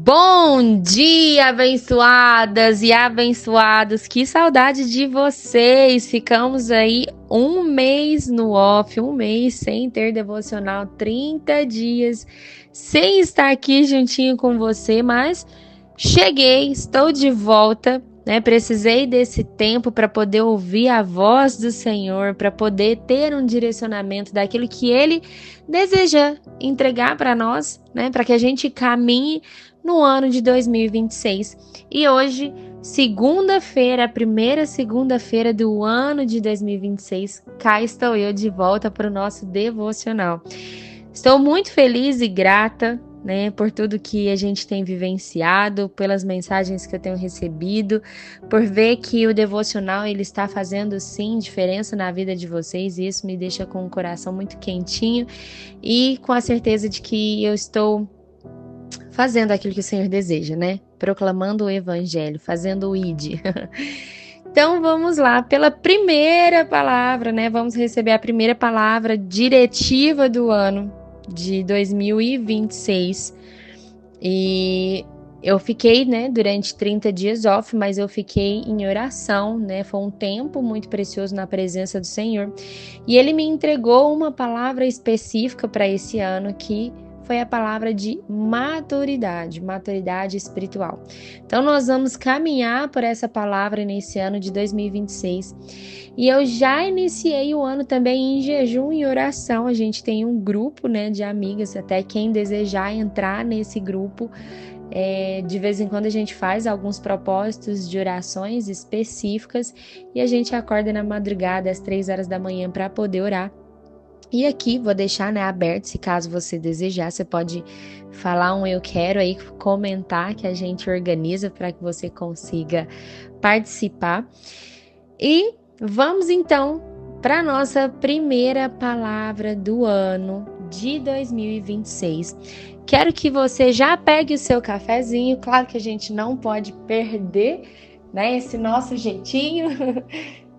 Bom dia, abençoadas e abençoados, que saudade de vocês, ficamos aí um mês no off, um mês sem ter devocional, 30 dias sem estar aqui juntinho com você, mas cheguei, estou de volta, né? Precisei desse tempo para poder ouvir a voz do Senhor, para poder ter um direcionamento daquilo que Ele deseja entregar para nós, né? Para que a gente caminhe no ano de 2026. E hoje, segunda-feira, a primeira segunda-feira do ano de 2026, cá estou eu de volta para o nosso devocional. Estou muito feliz e grata, né, por tudo que a gente tem vivenciado, pelas mensagens que eu tenho recebido, por ver que o devocional ele está fazendo sim diferença na vida de vocês, e isso me deixa com o coração muito quentinho e com a certeza de que eu estou fazendo aquilo que o Senhor deseja, né? Proclamando o evangelho, fazendo o ID. Então vamos lá, pela primeira palavra, né? Vamos receber a primeira palavra diretiva do ano de 2026. E eu fiquei, né, durante 30 dias off, mas eu fiquei em oração, né? Foi um tempo muito precioso na presença do Senhor. E Ele me entregou uma palavra específica para esse ano que foi a palavra de maturidade espiritual. Então nós vamos caminhar por essa palavra nesse ano de 2026. E eu já iniciei o ano também em jejum e oração. A gente tem um grupo, né, de amigas, até quem desejar entrar nesse grupo. De vez em quando a gente faz alguns propósitos de orações específicas e a gente acorda na madrugada às 3 horas da manhã para poder orar. E aqui vou deixar, né, aberto, se caso você desejar, você pode falar um eu quero aí, comentar que a gente organiza para que você consiga participar. E vamos então para a nossa primeira palavra do ano de 2026. Quero que você já pegue o seu cafezinho, claro que a gente não pode perder, né, esse nosso jeitinho.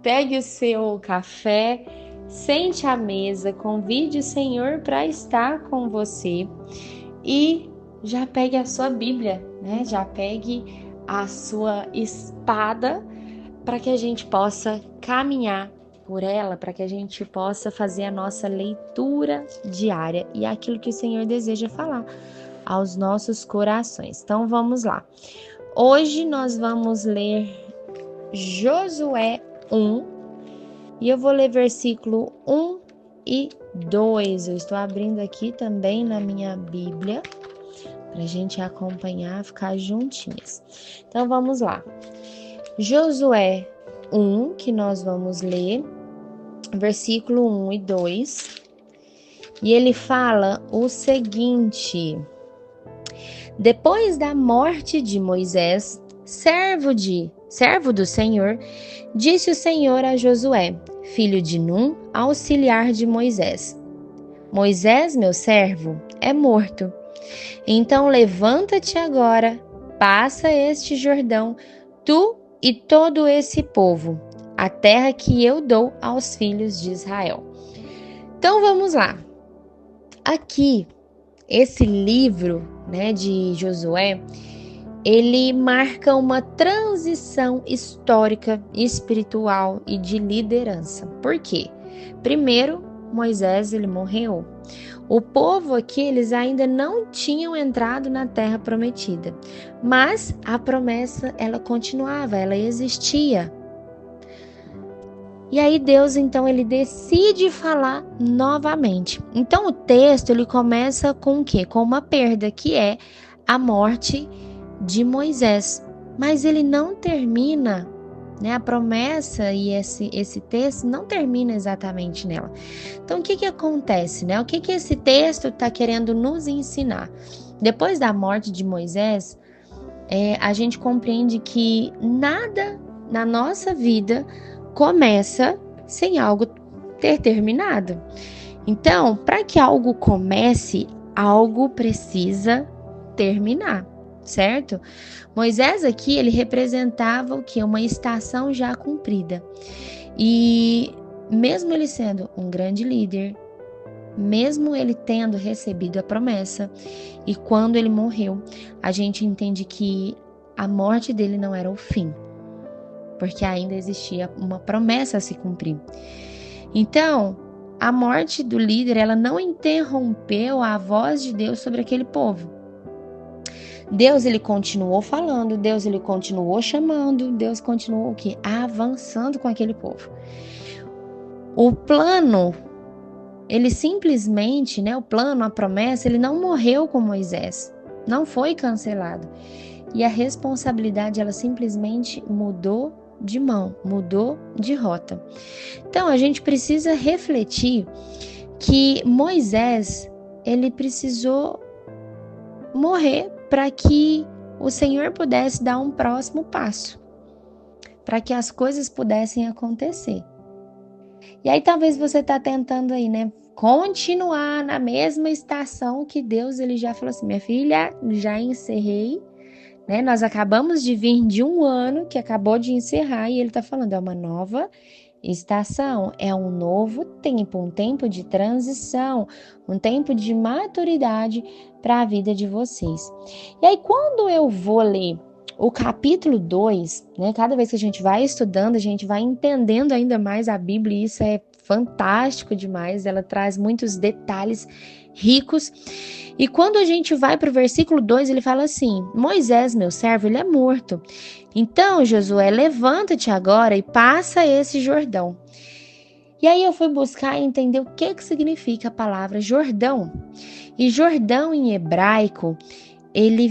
Pegue o seu café, sente à mesa, convide o Senhor para estar com você e já pegue a sua Bíblia, né? Já pegue a sua espada para que a gente possa caminhar por ela, para que a gente possa fazer a nossa leitura diária e aquilo que o Senhor deseja falar aos nossos corações. Então vamos lá. Hoje nós vamos ler Josué 1, e eu vou ler versículo 1 e 2. Eu estou abrindo aqui também na minha Bíblia, para a gente acompanhar, ficar juntinhas. Então vamos lá. Josué 1, que nós vamos ler, versículo 1 e 2. E ele fala o seguinte: depois da morte de Moisés, servo do Senhor, disse o Senhor a Josué, filho de Num, auxiliar de Moisés: Moisés, meu servo, é morto. Então levanta-te agora, passa este Jordão, tu e todo esse povo, a terra que eu dou aos filhos de Israel. Então vamos lá. Aqui, esse livro, né, de Josué, ele marca uma transição histórica, espiritual e de liderança. Por quê? Primeiro, Moisés ele morreu. O povo aqui, eles ainda não tinham entrado na terra prometida, mas a promessa, ela continuava, ela existia. E aí Deus, então, ele decide falar novamente. Então o texto, ele começa com o quê? Com uma perda, que é a morte de Moisés, mas ele não termina, né? A promessa e esse texto não termina exatamente nela. Então, o que acontece, né? O que esse texto está querendo nos ensinar? Depois da morte de Moisés, a gente compreende que nada na nossa vida começa sem algo ter terminado. Então, para que algo comece, algo precisa terminar, certo? Moisés aqui, ele representava o que? Uma estação já cumprida. E mesmo ele sendo um grande líder, mesmo ele tendo recebido a promessa, e quando ele morreu, a gente entende que a morte dele não era o fim, porque ainda existia uma promessa a se cumprir. Então, a morte do líder, ela não interrompeu a voz de Deus sobre aquele povo. Deus, ele continuou falando, Deus, ele continuou chamando, Deus continuou o quê? Avançando com aquele povo. O plano, ele simplesmente, o plano, a promessa, ele não morreu com Moisés, não foi cancelado. E a responsabilidade, ela simplesmente mudou de mão, mudou de rota. Então, a gente precisa refletir que Moisés, ele precisou morrer para que o Senhor pudesse dar um próximo passo, para que as coisas pudessem acontecer. E aí talvez você está tentando aí, continuar na mesma estação que Deus, ele já falou assim, minha filha, já encerrei, nós acabamos de vir de um ano que acabou de encerrar e ele está falando, é uma nova estação, é um novo tempo, um tempo de transição, um tempo de maturidade para a vida de vocês. E aí quando eu vou ler o capítulo 2, cada vez que a gente vai estudando, a gente vai entendendo ainda mais a Bíblia e isso é fantástico demais, ela traz muitos detalhes ricos. E quando a gente vai para o versículo 2, ele fala assim, Moisés, meu servo, ele é morto. Então, Josué, levanta-te agora e passa esse Jordão. E aí eu fui buscar e entender o que significa a palavra Jordão. E Jordão em hebraico, ele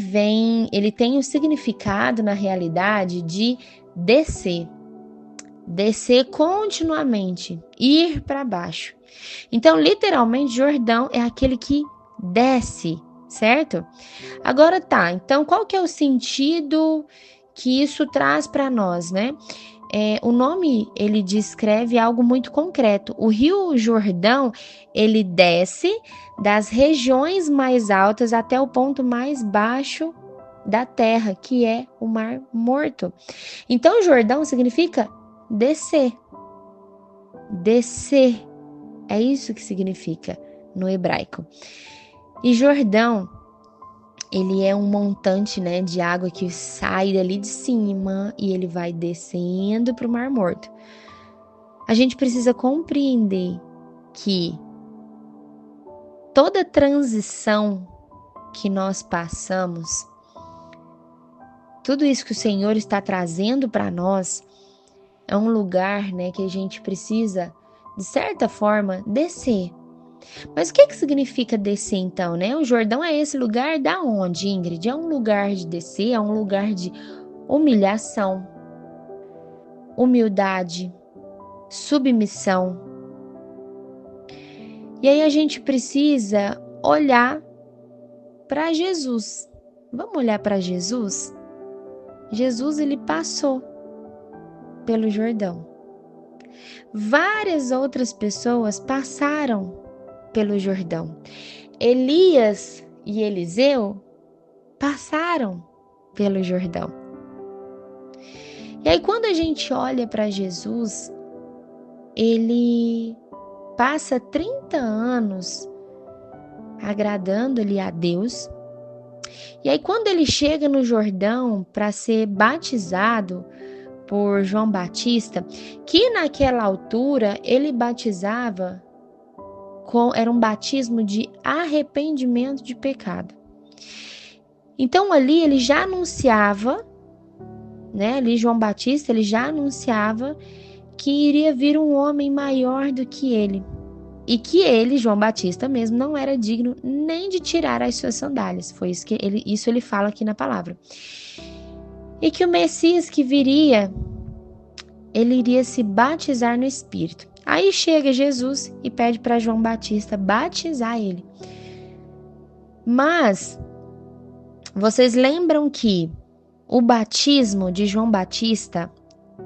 tem o significado na realidade de descer continuamente, ir para baixo. Então, literalmente, Jordão é aquele que desce, certo? Agora tá, então qual que é o sentido que isso traz para nós, o nome, ele descreve algo muito concreto. O rio Jordão, ele desce das regiões mais altas até o ponto mais baixo da terra, que é o Mar Morto. Então, Jordão significa descer. Descer. É isso que significa no hebraico. E Jordão, ele é um montante, de água que sai dali de cima e ele vai descendo para o Mar Morto. A gente precisa compreender que toda transição que nós passamos, tudo isso que o Senhor está trazendo para nós, é um lugar, que a gente precisa, de certa forma, descer. Mas o que significa descer então, O Jordão é esse lugar da onde, Ingrid? É um lugar de descer, é um lugar de humilhação, humildade, submissão. E aí a gente precisa olhar para Jesus. Vamos olhar para Jesus? Jesus, ele passou pelo Jordão. Várias outras pessoas passaram pelo Jordão. Elias e Eliseu passaram pelo Jordão. E aí quando a gente olha para Jesus, ele passa 30 anos agradando-lhe a Deus. E aí quando ele chega no Jordão para ser batizado por João Batista, que naquela altura ele batizava era um batismo de arrependimento de pecado. Então ali ele já anunciava, ali João Batista, ele já anunciava que iria vir um homem maior do que ele. E que ele, João Batista mesmo, não era digno nem de tirar as suas sandálias. Foi isso que ele fala aqui na palavra. E que o Messias que viria, ele iria se batizar no Espírito. Aí chega Jesus e pede para João Batista batizar ele. Mas vocês lembram que o batismo de João Batista,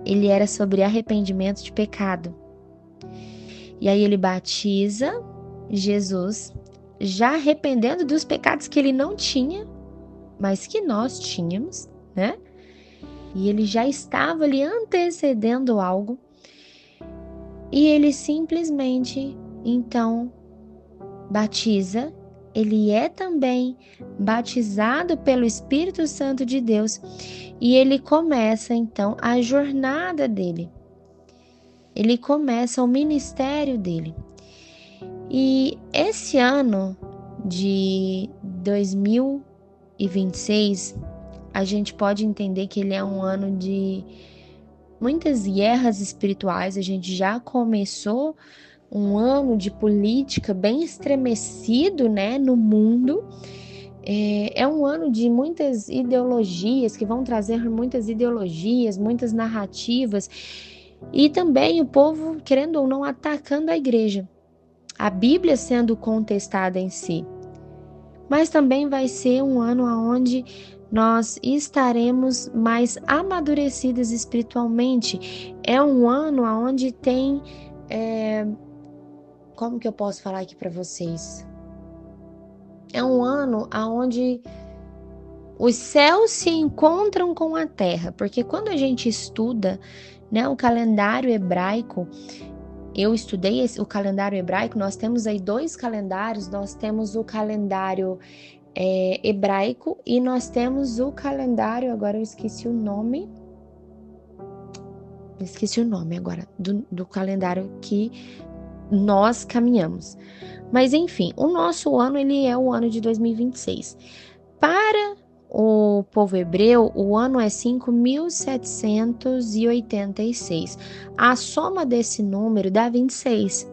ele era sobre arrependimento de pecado. E aí ele batiza Jesus, já arrependendo dos pecados que ele não tinha, mas que nós tínhamos, E ele já estava ali antecedendo algo. E ele simplesmente, então, batiza ele é também batizado pelo Espírito Santo de Deus e ele começa então a jornada dele. Ele começa o ministério dele. E esse ano de 2026, a gente pode entender que ele é um ano de muitas guerras espirituais. A gente já começou um ano de política bem estremecido, né, no mundo. É um ano de muitas ideologias, que vão trazer muitas ideologias, muitas narrativas, e também o povo, querendo ou não, atacando a igreja, a Bíblia sendo contestada em si. Mas também vai ser um ano onde nós estaremos mais amadurecidas espiritualmente. É um ano onde tem... como que eu posso falar aqui para vocês? É um ano onde os céus se encontram com a terra, porque quando a gente estuda, né, o calendário hebraico, eu estudei o calendário hebraico, nós temos aí 2 calendários, nós temos o calendário hebraico e nós temos o calendário, agora eu esqueci o nome agora, do calendário que nós caminhamos. Mas enfim, o nosso ano, ele é o ano de 2026. Para o povo hebreu, o ano é 5.786. A soma desse número dá 26.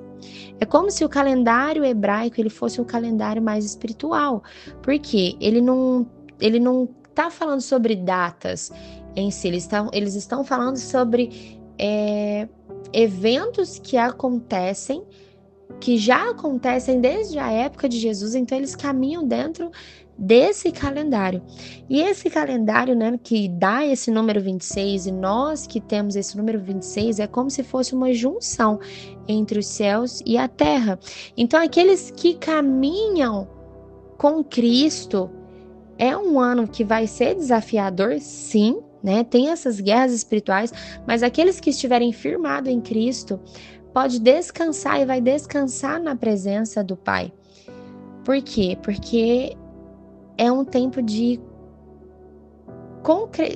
É como se o calendário hebraico ele fosse o calendário mais espiritual, porque ele não está falando sobre datas em si, eles estão falando sobre eventos que acontecem, que já acontecem desde a época de Jesus, então eles caminham dentro desse calendário. E esse calendário, né, que dá esse número 26, e nós que temos esse número 26, é como se fosse uma junção entre os céus e a terra. Então, aqueles que caminham com Cristo, é um ano que vai ser desafiador, sim, né? Tem essas guerras espirituais, mas aqueles que estiverem firmados em Cristo, pode descansar e vai descansar na presença do Pai. Por quê? Porque é um tempo de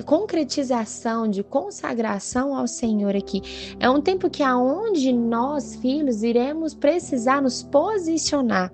concretização, de consagração ao Senhor aqui. É um tempo que aonde nós, filhos, iremos precisar nos posicionar.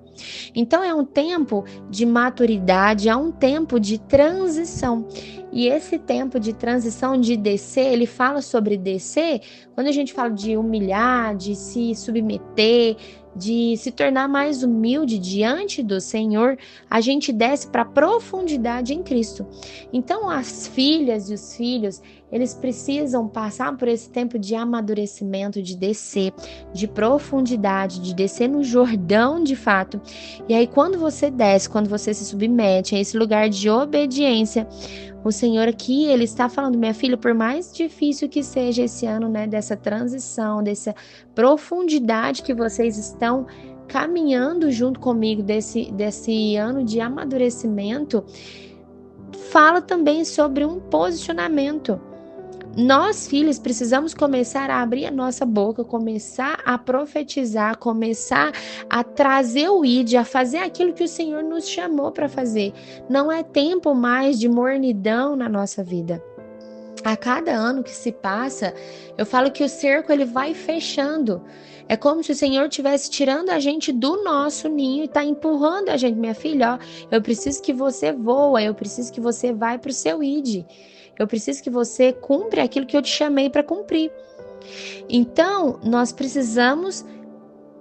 Então é um tempo de maturidade, é um tempo de transição. E esse tempo de transição, de descer, ele fala sobre descer, quando a gente fala de humilhar, de se submeter, de se tornar mais humilde diante do Senhor, a gente desce para a profundidade em Cristo. Então, as filhas e os filhos, eles precisam passar por esse tempo de amadurecimento, de descer, de profundidade, de descer no Jordão de fato. E aí, quando você desce, quando você se submete a esse lugar de obediência, o Senhor aqui, Ele está falando, minha filha, por mais difícil que seja esse ano, né, dessa transição, dessa profundidade que vocês estão caminhando junto comigo, desse ano de amadurecimento, fala também sobre um posicionamento. Nós, filhos, precisamos começar a abrir a nossa boca, começar a profetizar, começar a trazer o ID, a fazer aquilo que o Senhor nos chamou para fazer. Não é tempo mais de mornidão na nossa vida. A cada ano que se passa, eu falo que o cerco ele vai fechando. É como se o Senhor estivesse tirando a gente do nosso ninho e está empurrando a gente. Minha filha, ó, eu preciso que você voa, eu preciso que você vá para o seu ID. Eu preciso que você cumpra aquilo que eu te chamei para cumprir. Então, nós precisamos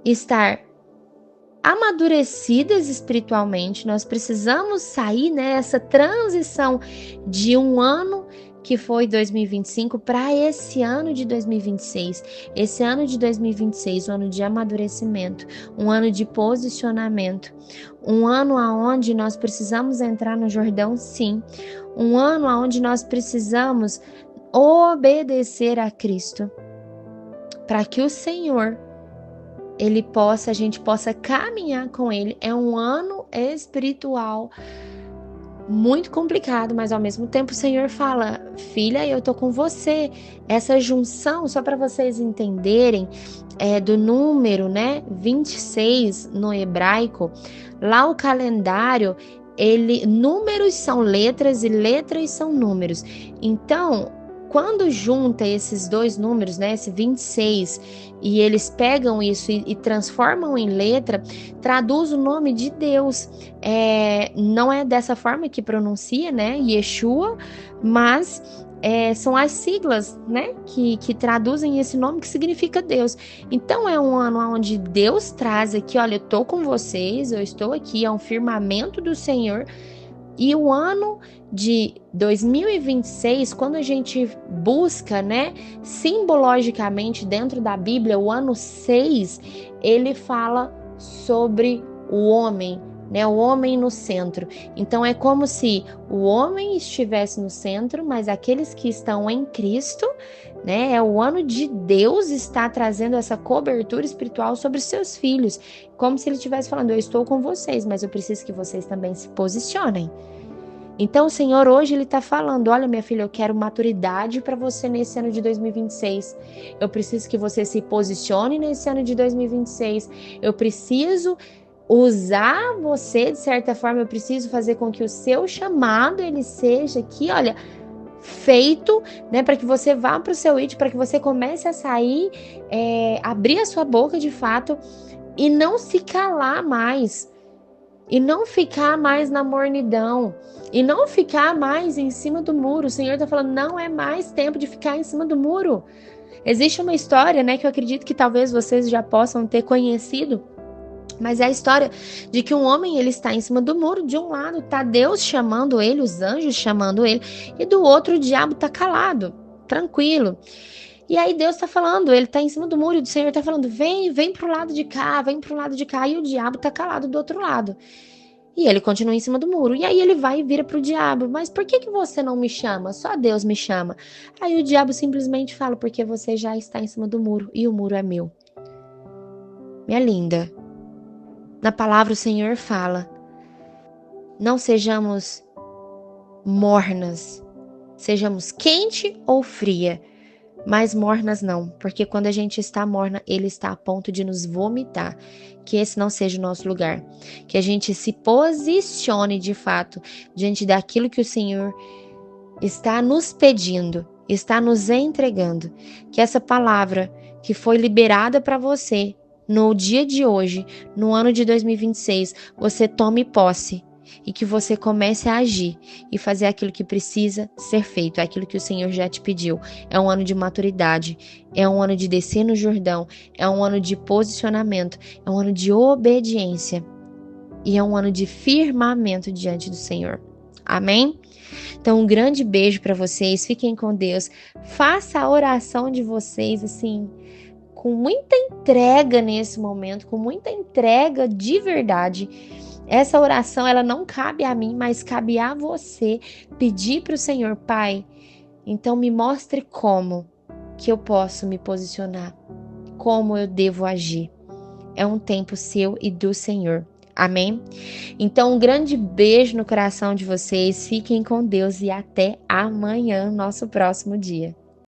estar amadurecidas espiritualmente, nós precisamos sair nessa transição de um ano que foi 2025 para esse ano de 2026. Esse ano de 2026, um ano de amadurecimento, um ano de posicionamento, um ano onde nós precisamos entrar no Jordão, sim. Um ano onde nós precisamos obedecer a Cristo, para que o Senhor, a gente possa caminhar com Ele. É um ano espiritual muito complicado, mas ao mesmo tempo o Senhor fala: filha, eu tô com você. Essa junção, só para vocês entenderem, do número, né, 26 no hebraico, lá o calendário, números são letras e letras são números. Então, quando junta esses dois números, né, esse 26, e eles pegam isso e transformam em letra, traduz o nome de Deus. Não é dessa forma que pronuncia, né, Yeshua, mas são as siglas, né, que traduzem esse nome que significa Deus. Então é um ano onde Deus traz aqui, olha, eu tô com vocês, eu estou aqui, é um firmamento do Senhor. E o ano de 2026, quando a gente busca, né, simbologicamente dentro da Bíblia, o ano 6, ele fala sobre o homem, né, o homem no centro. Então é como se o homem estivesse no centro, mas aqueles que estão em Cristo, né, é o ano de Deus está trazendo essa cobertura espiritual sobre os seus filhos, como se ele estivesse falando: eu estou com vocês, mas eu preciso que vocês também se posicionem. Então o Senhor hoje ele está falando: olha, minha filha, eu quero maturidade para você nesse ano de 2026. Eu preciso que você se posicione nesse ano de 2026. Eu preciso usar você de certa forma. Eu preciso fazer com que o seu chamado ele seja aqui, olha, feito, né, para que você vá para o seu it, para que você comece a sair, abrir a sua boca de fato e não se calar mais. E não ficar mais na mornidão. E não ficar mais em cima do muro. O Senhor está falando: não é mais tempo de ficar em cima do muro. Existe uma história, né, que eu acredito que talvez vocês já possam ter conhecido. Mas é a história de que um homem ele está em cima do muro. De um lado está Deus chamando ele, os anjos chamando ele. E do outro o diabo está calado, tranquilo. E aí Deus está falando, ele está em cima do muro, e o Senhor está falando: vem pro lado de cá, vem pro lado de cá. E o diabo está calado do outro lado. E ele continua em cima do muro. E aí ele vai e vira pro diabo: mas por que você não me chama? Só Deus me chama. Aí o diabo simplesmente fala: porque você já está em cima do muro e o muro é meu. Minha linda, na palavra o Senhor fala: não sejamos mornas, sejamos quente ou fria. Mas mornas não, porque quando a gente está morna, ele está a ponto de nos vomitar. Que esse não seja o nosso lugar. Que a gente se posicione de fato diante daquilo que o Senhor está nos pedindo, está nos entregando. Que essa palavra que foi liberada para você no dia de hoje, no ano de 2026, você tome posse. E que você comece a agir e fazer aquilo que precisa ser feito, aquilo que o Senhor já te pediu. É um ano de maturidade, é um ano de descer no Jordão, é um ano de posicionamento, é um ano de obediência e é um ano de firmamento diante do Senhor. Amém? Então, um grande beijo para vocês, fiquem com Deus, faça a oração de vocês assim, com muita entrega nesse momento, com muita entrega de verdade. Essa oração, ela não cabe a mim, mas cabe a você pedir para o Senhor: Pai, então me mostre como que eu posso me posicionar, como eu devo agir. É um tempo seu e do Senhor. Amém? Então, um grande beijo no coração de vocês, fiquem com Deus e até amanhã, nosso próximo dia.